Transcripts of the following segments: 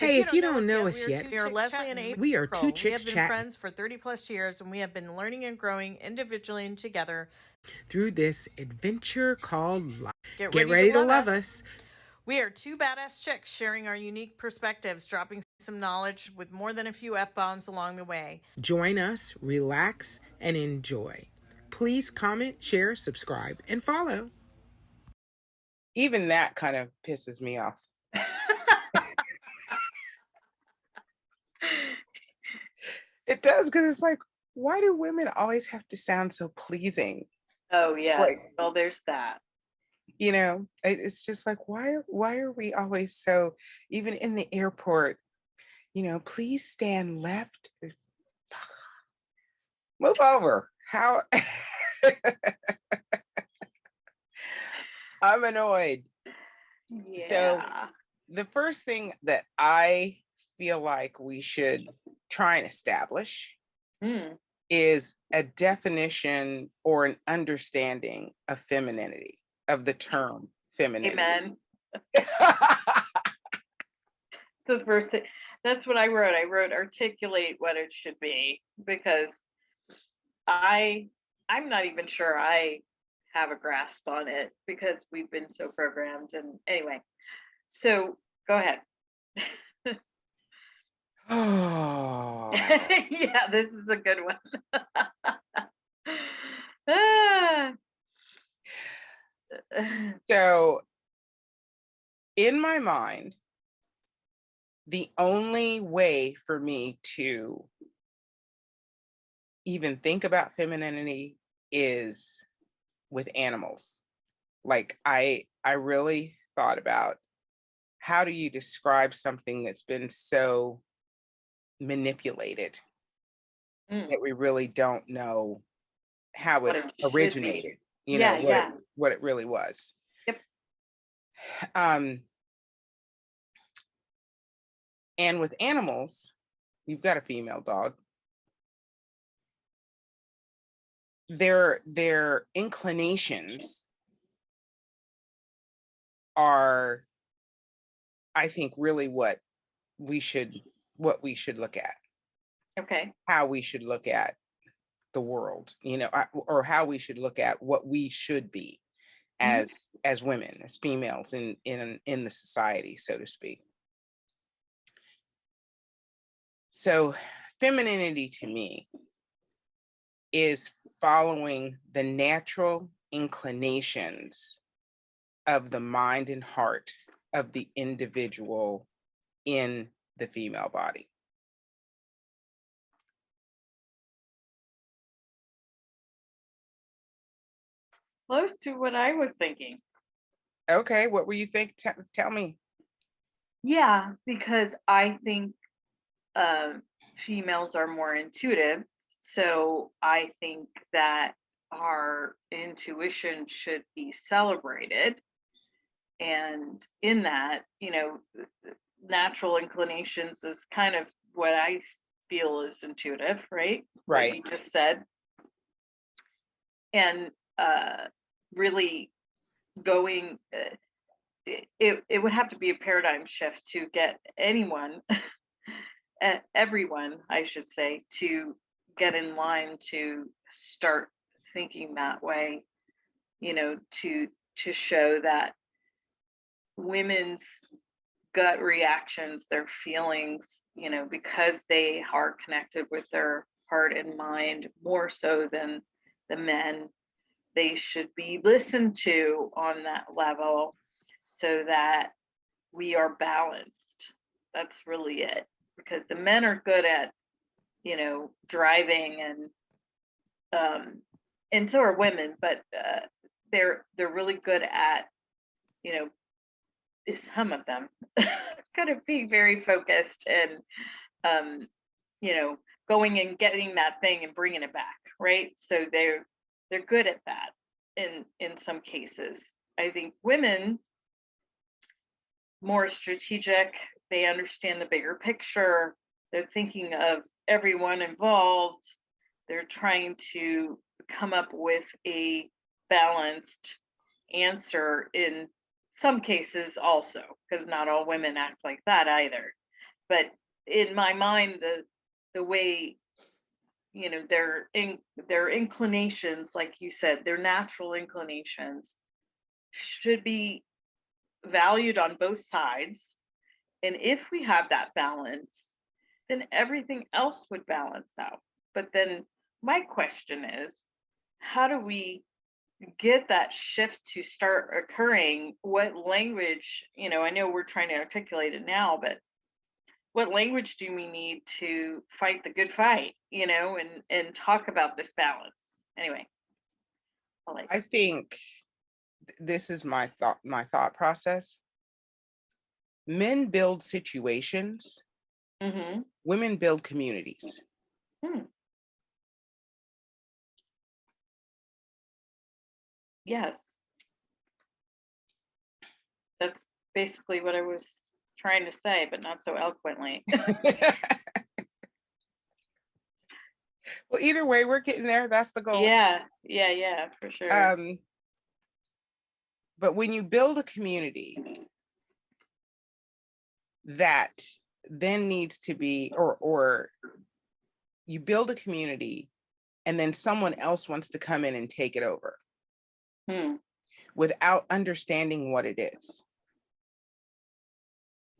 Hey, if you don't know us We yet, are Leslie and April. we are two We chicks have been chatting. friends for 30 plus years, and we have been learning and growing individually and together. Through this adventure called life. Get Get ready to ready to love love us. us. We are two badass chicks sharing our unique perspectives, dropping some knowledge with more than a few F bombs along the way. Join us, relax, and enjoy. Please comment, share, subscribe, and follow. Even that kind of pisses me off. It does, because it's like, why do women always have to sound so pleasing? Oh, yeah. Like, Well, there's that. It's just like, why are we always so, even in the airport, please stand left. Move over. How I'm annoyed. So Yeah. the first thing that I feel like we should try and establish Mm. is a definition or an understanding of femininity, of the term femininity. Amen. The first thing. That's what I wrote. I wrote articulate what it should be, because I'm not even sure I have a grasp on it, because we've been so programmed. And anyway, so go ahead. Oh. Yeah, this is a good one. Ah. So in my mind, the only way for me to even think about femininity is with animals. Like I really thought about, how do you describe something that's been so manipulated Mm, that we really don't know how what it it should be. originated, Yeah, what yeah. it really was. Yep. Um and with animals, you've got a female dog. Their inclinations are, I think, really what we should look at, Okay. how we should look at the world, or how we should look at what we should be Mhm. as women, as females in the society, so to speak. So femininity to me is following the natural inclinations of the mind and heart of the individual in the female body. Close to what I was thinking. Okay, what were you think? Tell me. Yeah, because I think females are more intuitive. So I think that our intuition should be celebrated. And in that, natural inclinations is kind of what I feel is intuitive, right? What Right. you just said. And really going, it would have to be a paradigm shift to get anyone, everyone, I should say, to get in line to start thinking that way, to show that women's gut reactions, their feelings, because they are connected with their heart and mind more so than the men, they should be listened to on that level so that we are balanced. That's really it. Because the men are good at, driving, and so are women, but they're really good at, you know, some of them kind of being very focused and um, going and getting that thing and bringing it back, right? So they're good at that in some cases. I think women more strategic, they understand the bigger picture, they're thinking of everyone involved, they're trying to come up with a balanced answer in some cases also, because not all women act like that either. but in my mind, the way, you know, their inclinations, like you said, their natural inclinations should be valued on both sides. And if we have that balance, then everything else would balance out. But then my question is, how do we get that shift to start occurring? What language, you know, I know we're trying to articulate it now, but what language do we need to fight the good fight, you know, and talk about this balance? Anyway, I like. I think this is my thought process. Men build situations, Mm-hmm. women build communities. Hmm. Yes, that's basically what I was trying to say, but not so eloquently. Well, either way, we're getting there. That's the goal. Yeah, for sure. But when you build a community that then needs to be, or you build a community and then someone else wants to come in and take it over Hmm. without understanding what it is.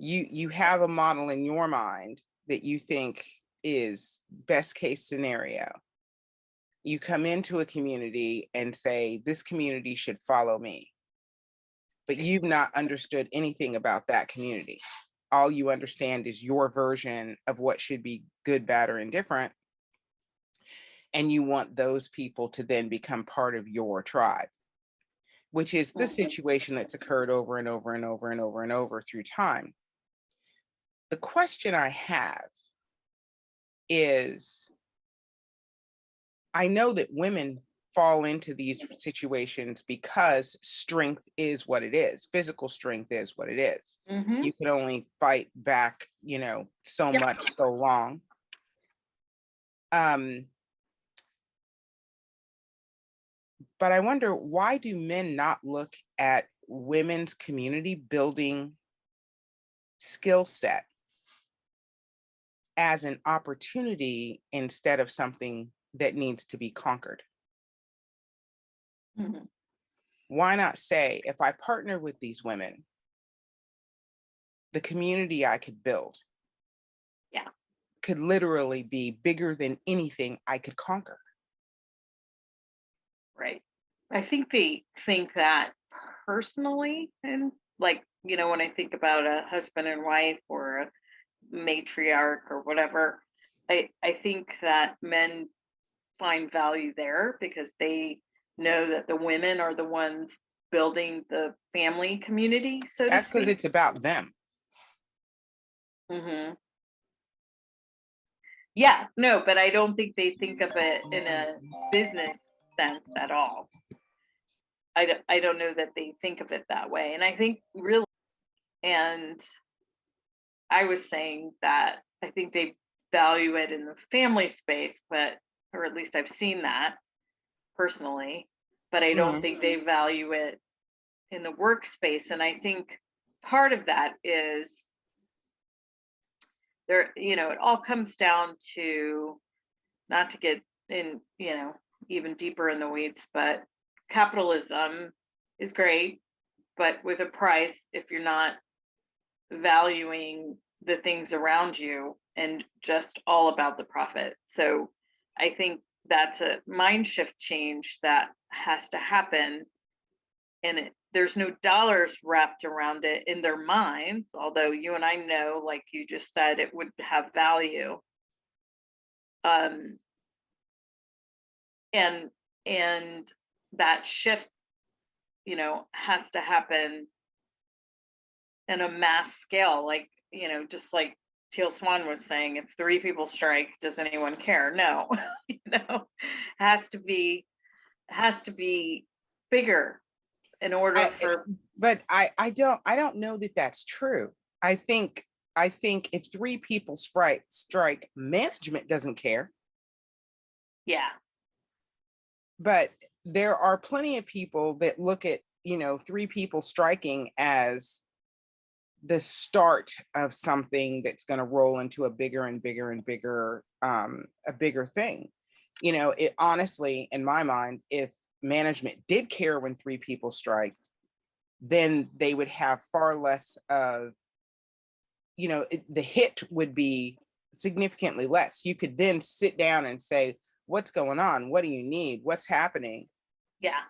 You have a model in your mind that you think is best case scenario. You come into a community and say, this community should follow me. But you've not understood anything about that community. All you understand is your version of what should be good, bad, or indifferent. And you want those people to then become part of your tribe, which is the situation that's occurred over and over and over and over and over through time. The question I have is, I know that women fall into these situations because strength is what it is. Physical strength is what it is. Mm-hmm. You can only fight back, so much, so long. But I wonder, why do men not look at women's community building skill set as an opportunity instead of something that needs to be conquered? Mm-hmm. Why not say, if I partner with these women, the community I could build could literally be bigger than anything I could conquer? Right. I think they think that personally, and like, you know, when I think about a husband and wife or a matriarch or whatever, I think that men find value there because they know that the women are the ones building the family community, so to That's because speak. it's about them. Hmm. Yeah, no, but I don't think they think of it in a business sense at all. I don't know that they think of it that way. And I think really, and I was saying that I think they value it in the family space, but, or at least I've seen that personally, but I don't think they value it in the workspace. And I think part of that is there, you know, it all comes down to, not to get in, you know, even deeper in the weeds, but capitalism is great, but with a price if you're not valuing the things around you and just all about the profit. So I think that's a mind shift change that has to happen. And there's no dollars wrapped around it in their minds, although you and I know, like you just said, it would have value. Um, and that shift, you know, has to happen in a mass scale, like, you know, just like Teal Swan was saying, if 3 people strike, does anyone care? No. You know, has to be bigger in order for. But I don't know that that's true. I think if 3 people strike, management doesn't care. Yeah. But there are plenty of people that look at 3 people striking as the start of something that's going to roll into a bigger and bigger and bigger, a bigger thing. You know, it honestly, in my mind, if management did care when three people strike, then they would have far less of, you know, the hit would be significantly less. You could then sit down and say, what's going on? What do you need? What's happening? Yeah.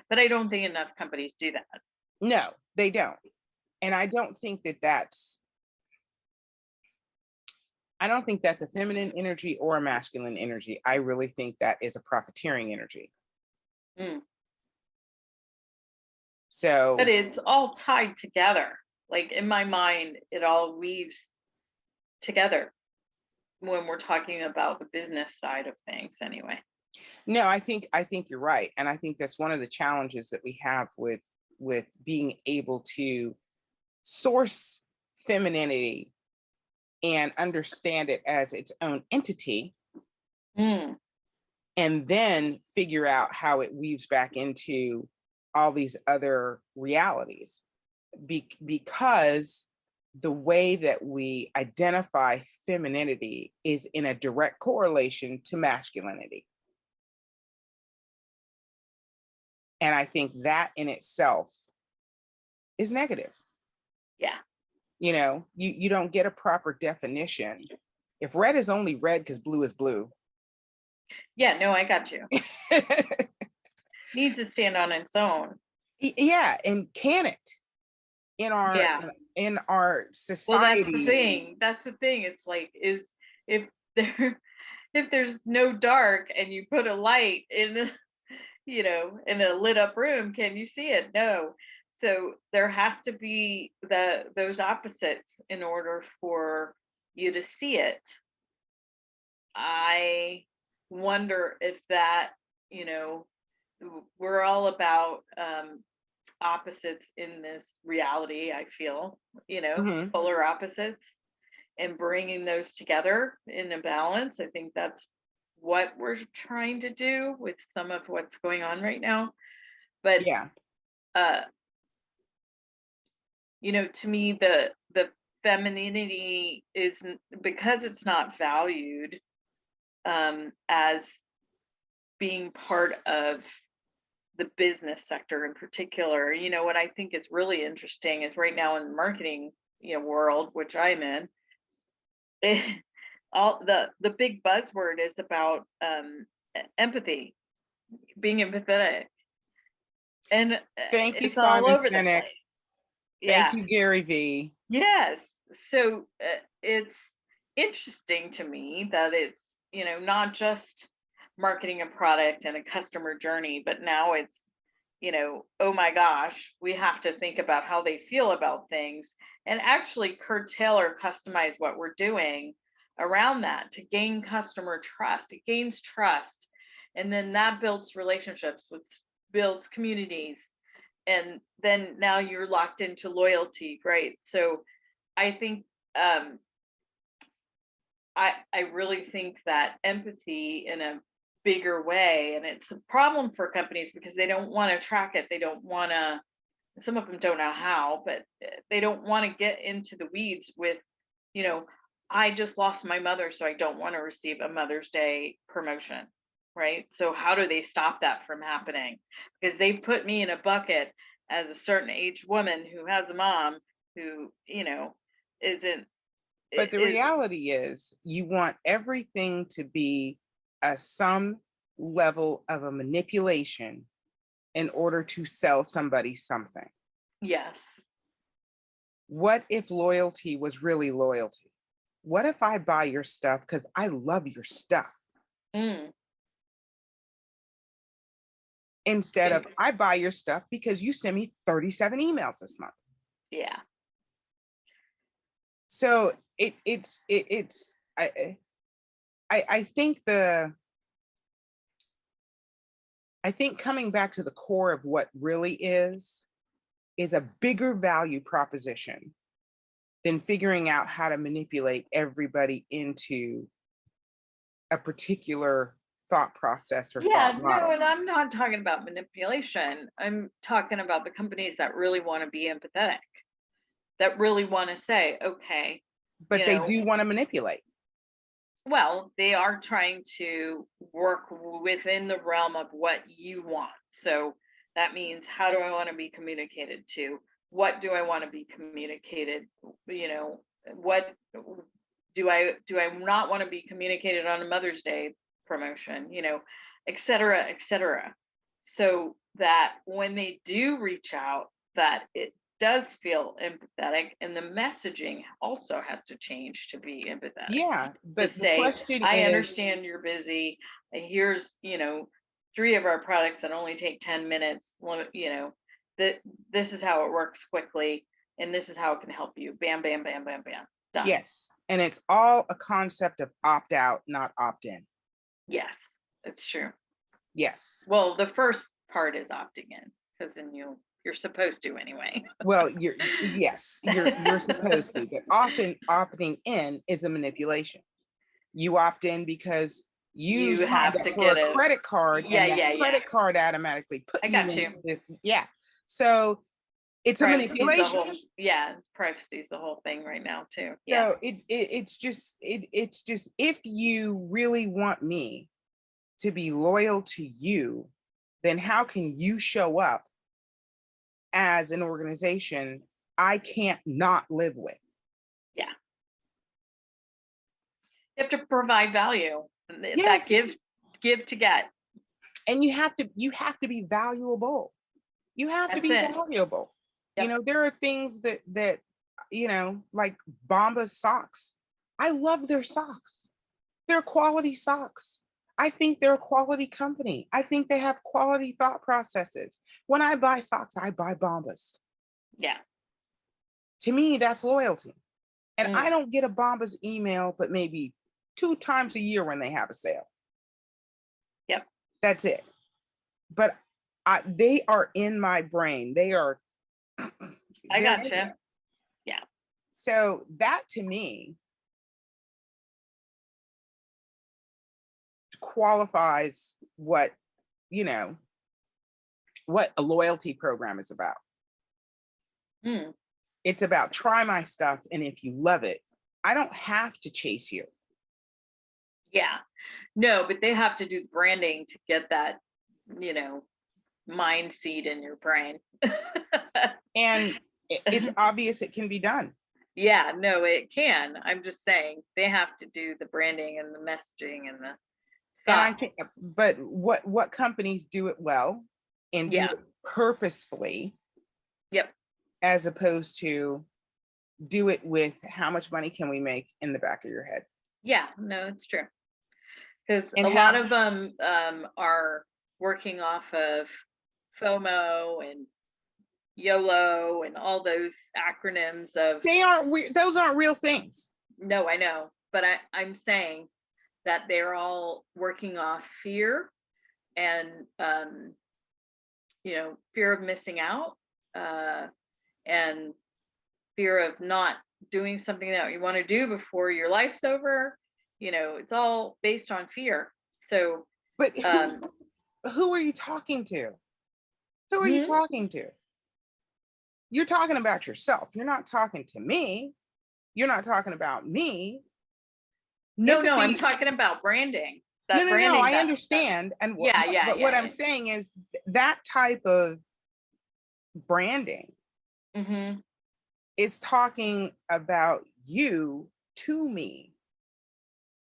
But I don't think enough companies do that. No, they don't. And I don't think that I don't think that's a feminine energy or a masculine energy. I really think that is a profiteering energy. Mm. So, But it's all tied together. Like in my mind, it all weaves together when we're talking about the business side of things anyway. no, I think you're right. And I think that's one of the challenges that we have with being able to source femininity and understand it as its own entity, Mm. and then figure out how it weaves back into all these other realities. Because the way that we identify femininity is in a direct correlation to masculinity. And I think that in itself is negative. Yeah. You know, you don't get a proper definition. If red is only red because blue is blue. Yeah, no, I got you. Needs to stand on its own. Yeah, and can it in Yeah. our Well, that's the society? thing. That's the thing. It's like, is if there if there's no dark and you put a light in the, you know, in a lit up room, can you see it? No. So there has to be those opposites in order for you to see it. I wonder if that, you know, we're all about opposites in this reality, I feel, you know, Mhm. polar opposites, and bringing those together in a balance. I think that's what we're trying to do with some of what's going on right now. But Yeah. uh, you know, to me, the femininity is because it's not valued as being part of the business sector in particular. You know, what I think is really interesting is right now in the marketing, you know, world, which I'm in, all the big buzzword is about empathy, being empathetic, and Thank you, it's all Simon over the Sinek. place. Thank Yeah. you, Gary V. Yes. So it's interesting to me that it's, you know, not just marketing a product and a customer journey, but now it's, you know, oh my gosh, we have to think about how they feel about things and actually curtail or customize what we're doing around that to gain customer trust. It gains trust. And then that builds relationships, which builds communities, and then now you're locked into loyalty, right? So I think I really think that empathy in a bigger way, and it's a problem for companies because they don't want to track it. They don't want to, some of them don't know how, but they don't want to get into the weeds with, you know, I just lost my mother, so I don't want to receive a Mother's Day promotion, right? So how do they stop that from happening? Because they've put me in a bucket as a certain age woman who has a mom who, you know, isn't But the is reality is, you want everything to be some level of a manipulation in order to sell somebody something. yes. What if loyalty was really loyalty? What if I buy your stuff because I love your stuff, Mm, instead of and- I buy your stuff because you send me 37 emails this month? yeah. So it's I think I think coming back to the core of what really is a bigger value proposition than figuring out how to manipulate everybody into a particular thought process or Yeah, thought no, model. and I'm not talking about manipulation. I'm talking about the companies that really want to be empathetic. that really want to say, okay, But you they know, do want to manipulate. well, they are trying to work within the realm of what you want. So that means, how do I want to be communicated to? What do I want to be communicated? You know, what do I not want to be communicated on a Mother's Day promotion? You know, et cetera, et cetera. So that when they do reach out, that it does feel empathetic, and the messaging also has to change to be empathetic, Yeah, to but the say, question I is, understand you're busy, and here's, you know, 3 of our products that only take 10 minutes, you know, that this is how it works quickly, and this is how it can help you. Bam, bam, bam, bam, bam. Done. yes, and it's all a concept of opt out, not opt in. Yes, it's true. Yes. Well, the first part is opting in, because then you're supposed to anyway. Well, you're supposed to, but often opting in is a manipulation. You opt in because you You signed have up to for get a it. credit card, Yeah, and that yeah, yeah. credit card automatically put I you got in you. this, yeah. So it's a Privacy's the manipulation. whole, yeah, privacy's the whole thing right now too. Yeah. So it's just if you really want me to be loyal to you, then how can you show up as an organization I can't not live with? Yeah. You have to provide value. Yes. That give to get. And you have to be valuable. You have to That's be it. valuable. You Yep. know, there are things that you know, like Bombas socks. I love their socks. They're quality socks. I think they're a quality company. I think they have quality thought processes. When I buy socks, I buy Bombas. Yeah. To me, that's loyalty. And I Mm. don't get a Bombas email, but maybe 2 times a year when they have a sale. Yep. That's it. But they are in my brain. They are. I they're in gotcha. there. Yeah. So that to me qualifies what, you know, what a loyalty program is about. Mm. It's about try my stuff, and if you love it, I don't have to chase you. Yeah. No, but they have to do branding to get that, you know, mind seed in your brain. And it's obvious it can be done. Yeah, no, it can. I'm just saying they have to do the branding and the messaging and the And I thought. think, but what companies do it well and do Yeah. it purposefully, Yep. as opposed to do it with how much money can we make in the back of your head. Yeah, no, it's true. Because And a lot how of them are working off of FOMO and YOLO and all those acronyms of, those aren't real things. no, I know, but I'm saying that they're all working off fear and, you know, fear of missing out, and fear of not doing something that you want to do before your life's over. You know, it's all based on fear. So, But um, who are you talking to? Who are you hmm? talking to? You're talking about yourself. You're not talking to me. You're not talking about me. No, I'm Empathy. talking about branding. No, That no, no. branding. I That understand. And yeah, yeah, but yeah, what I'm yeah. saying is that type of branding Mm-hmm. is talking about you to me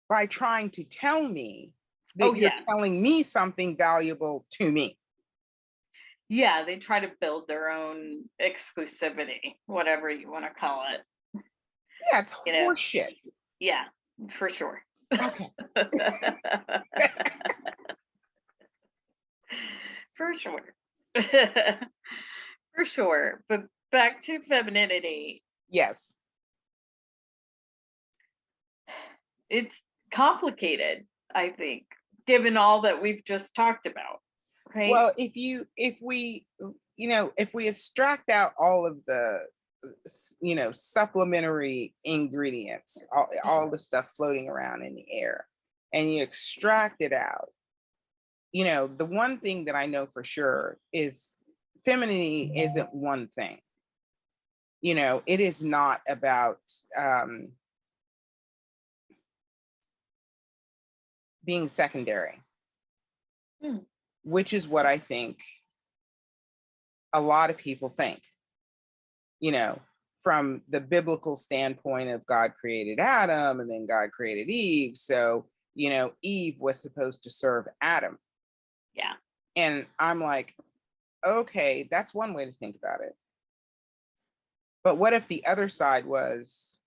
by trying to tell me Oh, that you're yes. telling me something valuable to me. Yeah, they try to build their own exclusivity, whatever you want to call it. Yeah, it's You know, horseshit. yeah, for sure. Okay. For sure. For sure. But back to femininity. Yes. It's complicated, I think, given all that we've just talked about. Right? Well, if we if we extract out all of the supplementary ingredients, all the stuff floating around in the air, and you extract it out, the one thing that I know for sure is femininity isn't one thing. it is not about being secondary, Hmm. which is what I think a lot of people think, from the biblical standpoint of God created Adam and then God created Eve. So, Eve was supposed to serve Adam. Yeah. And I'm like, okay, that's one way to think about it. But what if the other side was,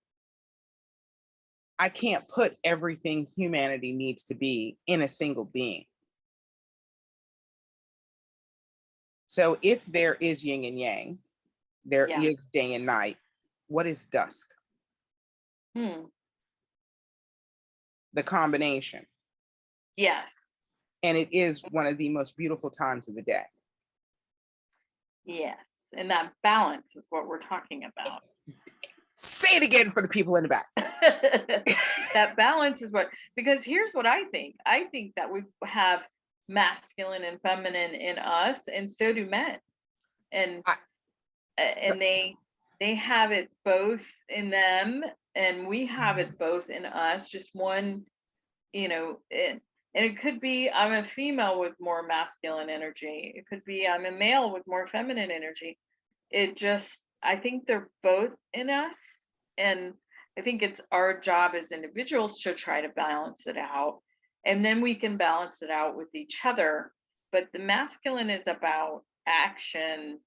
I can't put everything humanity needs to be in a single being. So if there is yin and yang, there Yeah. is day and night. What is dusk? Hmm. The combination. Yes. And it is one of the most beautiful times of the day. Yes. And that balance is what we're talking about. Say it again for the people in the back. That balance is because here's what I think. I think that we have masculine and feminine in us, and so do men. And they have it both in them, and we have it both in us. Just one, and it could be I'm a female with more masculine energy. It could be I'm a male with more feminine energy. I think they're both in us. And I think it's our job as individuals to try to balance it out. And then we can balance it out with each other. But the masculine is about action,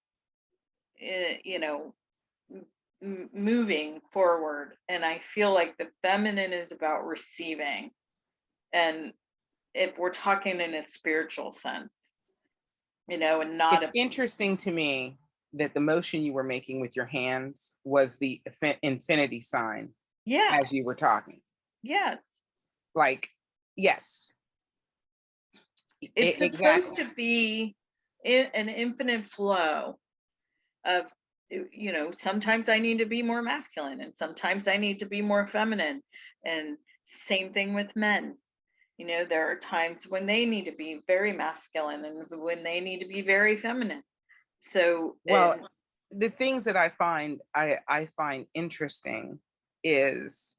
moving forward. And I feel like the feminine is about receiving. And if we're talking in a spiritual sense, and not it's interesting to me that the motion you were making with your hands was the infinity sign. Yeah. As you were talking. Yes. Like, yes. It's supposed to be an infinite flow of, sometimes I need to be more masculine and sometimes I need to be more feminine. And same thing with men. There are times when they need to be very masculine and when they need to be very feminine. So, well, the things that I find interesting is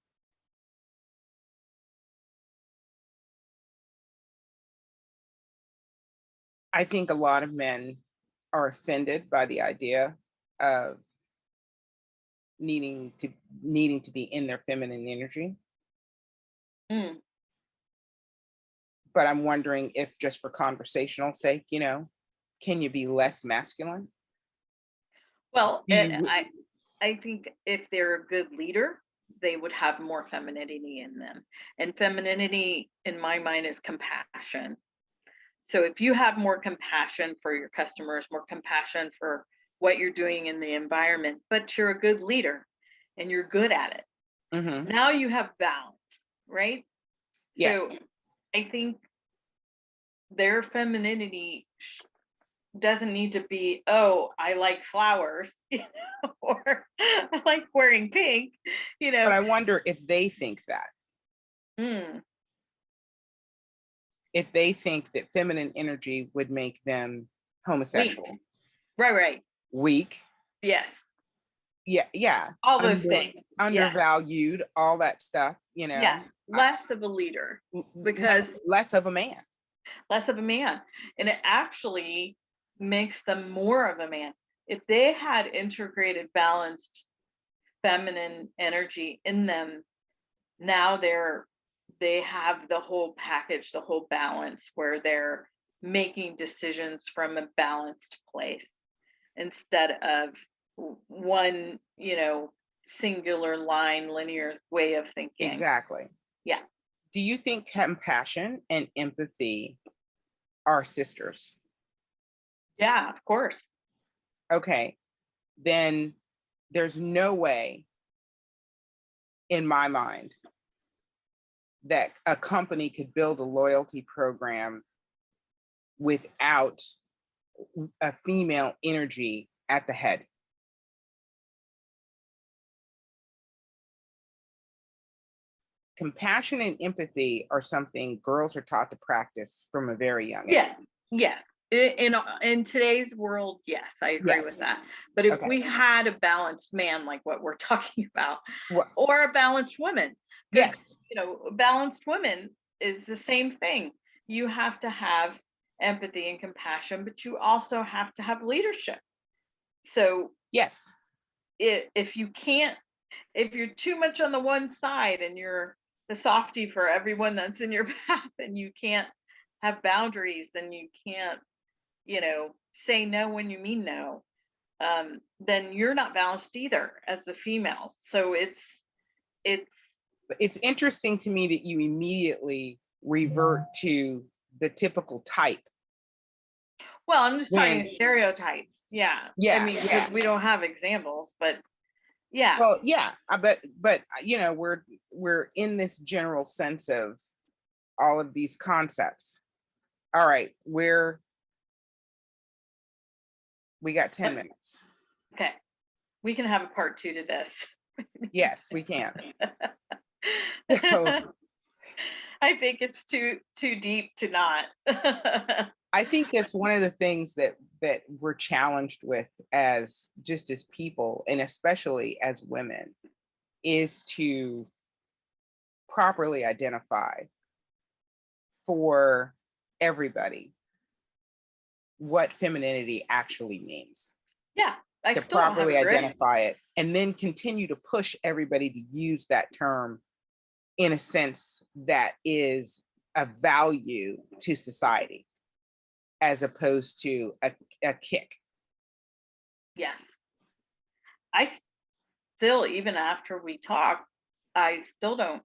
I think a lot of men are offended by the idea of needing to be in their feminine energy. mm, But I'm wondering if just for conversational sake, can you be less masculine? well, Do and you- I think if they're a good leader, they would have more femininity in them. And femininity, in my mind, is compassion. So if you have more compassion for your customers, more compassion for what you're doing in the environment, but you're a good leader and you're good at it, Mhm. now you have balance, right? Yes. So I think their femininity doesn't need to be, oh, I like flowers, or I like wearing pink, But I wonder if they think that. Mm, If they think that feminine energy would make them weak. homosexual, Right. weak, Yes. yeah, All those things. Yes. undervalued, all that stuff, Yes. Less of a leader because less of a man. less of a man. And it actually makes them more of a man. If they had integrated, balanced feminine energy in them, now they have the whole package, the whole balance where they're making decisions from a balanced place instead of one, singular line, linear way of thinking. Exactly. Yeah. Do you think compassion and empathy are sisters? Yeah, of course. Okay, then there's no way in my mind that a company could build a loyalty program without a female energy at the head. Compassion and empathy are something girls are taught to practice from a very young age. Yes. In today's world, yes, I agree with Yes. that. But if Okay. we had a balanced man, like what we're talking about, Well, or a balanced woman, because yes. a balanced woman is the same thing. You have to have empathy and compassion, but you also have to have leadership. So Yes. if you can't, if you're too much on the one side and you're the softie for everyone that's in your path, and you can't have boundaries, and you can't, say no when you mean no, then you're not balanced either as the female. So it's It's interesting to me that you immediately revert to the typical type. well, I'm just talking When, stereotypes. Yeah. I yeah, mean, yeah. because we don't have examples, but yeah. Well, yeah, but we're in this general sense of all of these concepts. All right, we got 10 minutes. Okay. We can have a part 2 to this. Yes, we can. So I think it's too deep to not. I think that's one of the things that we're challenged with as people, and especially as women, is to properly identify for everybody what femininity actually means, Yeah, I to still don't have properly a grip. identify it, and then continue to push everybody to use that term in a sense that is a value to society as opposed to a kick. Yes. I still, even after we talk, I still don't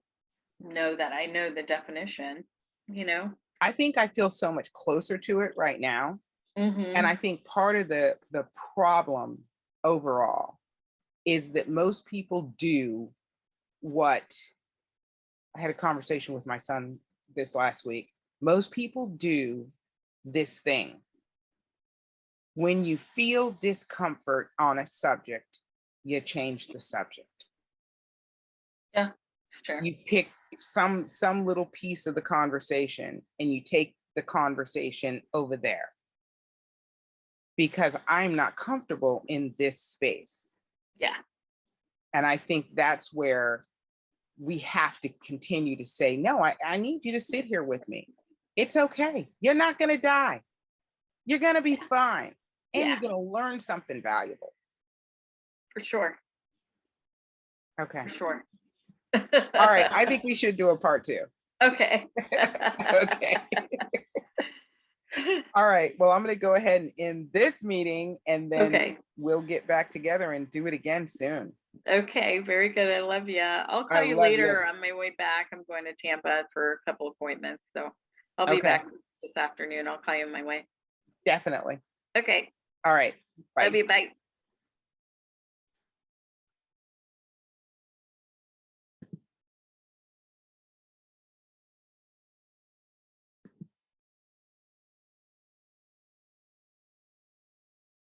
know that I know the definition, you know? I think I feel so much closer to it right now. And Mm-hmm. I think part of the problem overall is that most people do what I had a conversation with my son this last week. Most people do this thing. When you feel discomfort on a subject, you change the subject. Yeah, it's true. You pick some little piece of the conversation and you take the conversation over there because I'm not comfortable in this space. Yeah. And I think that's where we have to continue to say, no, I need you to sit here with me. It's okay. You're not going to die. You're going to be fine. And Yeah, you're going to learn something valuable. for sure. Okay. For sure. All right. I think we should do a part 2. Okay. Okay. All right. Well, I'm going to go ahead and end this meeting, and then Okay. we'll get back together and do it again soon. Okay, very good. I love you. I'll call I you love later you. on my way back. I'm going to Tampa for a couple appointments, so I'll be Okay. back this afternoon. I'll call you on my way. Definitely. Okay. All right. Bye. Love you. Bye.